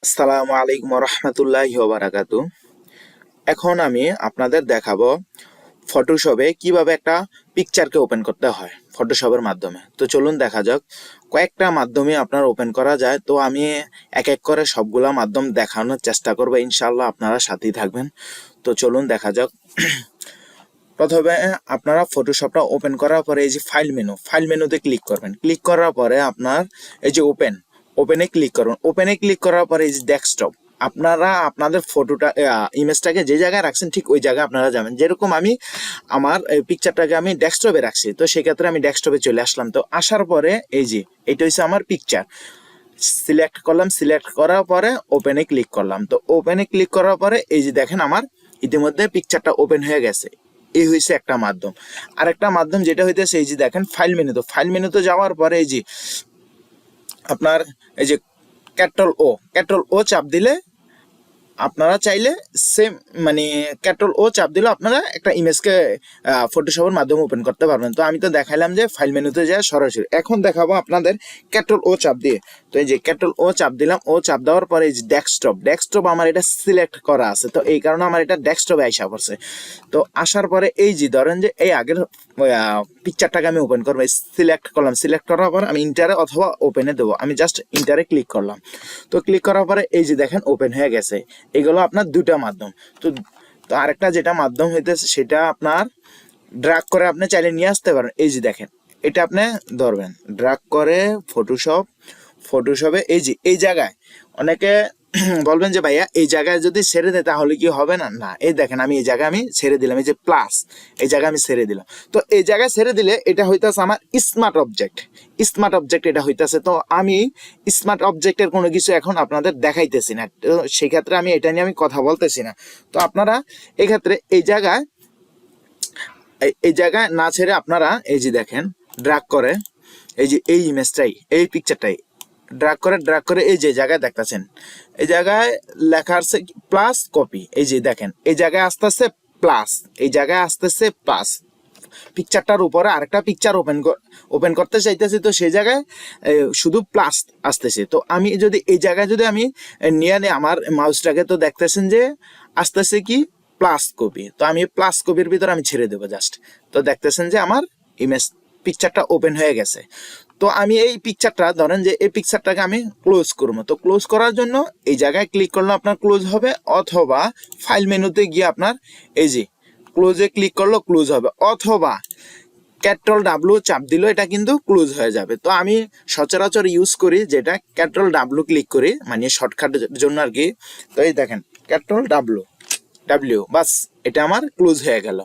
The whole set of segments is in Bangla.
আসসালামু আলাইকুম রহমতুল্লাহি ওয়া বারাকাতু। এখন আমি আপনাদের দেখাবো ফটোশপে কিভাবে একটা পিকচারকে ওপেন করতে হয় ফটোশপের মাধ্যমে। তো চলুন দেখা যাক। কয়েকটা মাধ্যমে আপনার ওপেন করা যায়, তো আমি এক এক করে সবগুলা মাধ্যম দেখানোর চেষ্টা করবো, ইনশাআল্লাহ আপনারা সাথেই থাকবেন। তো চলুন দেখা যাক। প্রথমে আপনারা ফটোশপটা ওপেন করার পরে এই যে ফাইল মেনুতে ক্লিক করবেন। ক্লিক করার পরে আপনার এই যে ওপেনে ক্লিক করুন। ওপেনে ক্লিক করার পরে এই যে ডেস্কটপ, আপনারা আপনাদের ফটোটা ইমেজটাকে যে জায়গায় রাখছেন ঠিক ওই জায়গায় আপনারা যাবেন। যেরকম আমি আমার পিকচারটাকে আমি ডেস্কটপে রাখছি, তো সেক্ষেত্রে আমি ডেস্কটপে চলে আসলাম। তো আসার পরে এই যে এটা হচ্ছে আমার পিকচার, সিলেক্ট করলাম। সিলেক্ট করার পরে ওপেনে ক্লিক করলাম। তো ওপেনে ক্লিক করার পরে এই যে দেখেন আমার ইতিমধ্যে পিকচারটা ওপেন হয়ে গেছে। এই হয়েছে একটা মাধ্যম। আর একটা মাধ্যম যেটা হইতেছে এই যে দেখেন ফাইল মেনুতে যাওয়ার পরে এই যে আপনার এই যে ক্যাট্রল ও চাপ দিলে আপনারা চাইলে সেম মানে চাপ দিলে আপনারা একটা ইমেজকে ফটোশপের মাধ্যমে ওপেন করতে পারবেন। তো আমি তো দেখাইলাম যে ফাইল মেনুতে যায় সরাসরি। এখন দেখাবো আপনাদের চাপ দিয়ে। তো এই যে চাপ দিলাম। চাপ দেওয়ার পরে এই যে ডেস্কটপ আমার এটা সিলেক্ট করা আছে, তো এই কারণে আমার এটা ডেস্কটপে আইসা পড়ছে। তো আসার পরে এই যে ধরেন যে এই আগের পিকচারটাকে আমি ওপেন করবো, সিলেক্ট করলাম। সিলেক্ট করার পরে আমি ইন্টারে অথবা ওপেনে দেবো। আমি জাস্ট ইন্টারে ক্লিক করলাম। তো ক্লিক করার পরে এই যে দেখেন ওপেন হয়ে গেছে। এগুলো আপনার দুটা মাধ্যম। তো তো আরেকটা যেটা মাধ্যম হইতেছে সেটা আপনার ড্রাগ করে আপনি চাইলে নিয়ে আসতে পারেন। এই যে দেখেন এটা আপনি ধরবেন, ড্রাগ করে ফটোশপে এই যে এই জায়গায় অনেকে বলবেন যে ভাইয়া এই জায়গায় যদি ছেড়ে দেয় তাহলে কি হবে না? না, এই দেখেন আমি এই জায়গায় আমি ছেড়ে দিলাম, এই যে প্লাস এই জায়গায় আমি ছেড়ে দিলাম। তো এই জায়গায় ছেড়ে দিলে এটা হইতেছে আমার স্মার্ট অবজেক্ট এটা হইতেছে। তো আমি স্মার্ট অবজেক্টের কোনো কিছু এখন আপনাদের দেখাইতেছি না, তো সেক্ষেত্রে আমি এটা নিয়ে আমি কথা বলতেছি না। তো আপনারা এক্ষেত্রে এই জায়গায় না ছেড়ে আপনারা এই যে দেখেন ড্রাগ করে এই যে এই ইমেজটাই এই পিকচারটাই ড্রাগ করে এই যে জায়গায় দেখতেছেন এই জায়গায় লেখা আছে প্লাস কপি। এই যে দেখেন এই জায়গায় আসতেছে প্লাস, এই জায়গায় আসতেছে প্লাস। পিকচারটার উপরে আরেকটা পিকচার ওপেন করতে চাইতেছি, তো সেই জায়গায় শুধু প্লাস আসতেছে। তো আমি যদি এই জায়গায় যদি আমি নিয়ে নিই আমার মাউসটাকে, তো দেখতেছেন যে আসতেছে কি প্লাস কপি। তো আমি প্লাস কপির ভিতরে আমি ছেড়ে দেবো জাস্ট। তো দেখতেছেন যে আমার পিকচারটা ওপেন হয়ে গেছে। তো আমি এই পিকচারটা ধরেন যে এই পিকচারটাকে আমি ক্লোজ করবো। তো ক্লোজ করার জন্য এই জায়গায় ক্লিক করলে আপনার ক্লোজ হবে, অথবা ফাইল মেনুতে গিয়ে আপনার এই যে ক্লোজে ক্লিক করলে ক্লোজ হবে, অথবা Ctrl W চাপ দিল এটা কিন্তু ক্লোজ হয়ে যাবে। তো আমি সচরাচর ইউজ করি যেটা Ctrl W ক্লিক করি, মানে শর্টকাটের জন্য আর কি। তো এই দেখেন Ctrl W বাস এটা আমার ক্লোজ হয়ে গেল।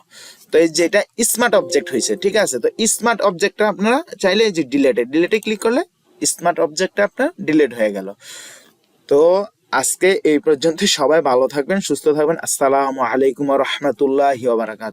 তো এই যেটা স্মার্ট অবজেক্ট হয়েছে, ঠিক আছে। তো স্মার্ট অবজেক্টটা আপনারা চাইলে এই যে ডিলেটে ক্লিক করলে স্মার্ট অবজেক্টটা আপনার ডিলেট হয়ে গেল। তো আজকে এই পর্যন্ত। সবাই ভালো থাকবেন, সুস্থ থাকবেন। আসসালামু আলাইকুম রহমতুল্লাহি ওয়া বারাকাতুহু।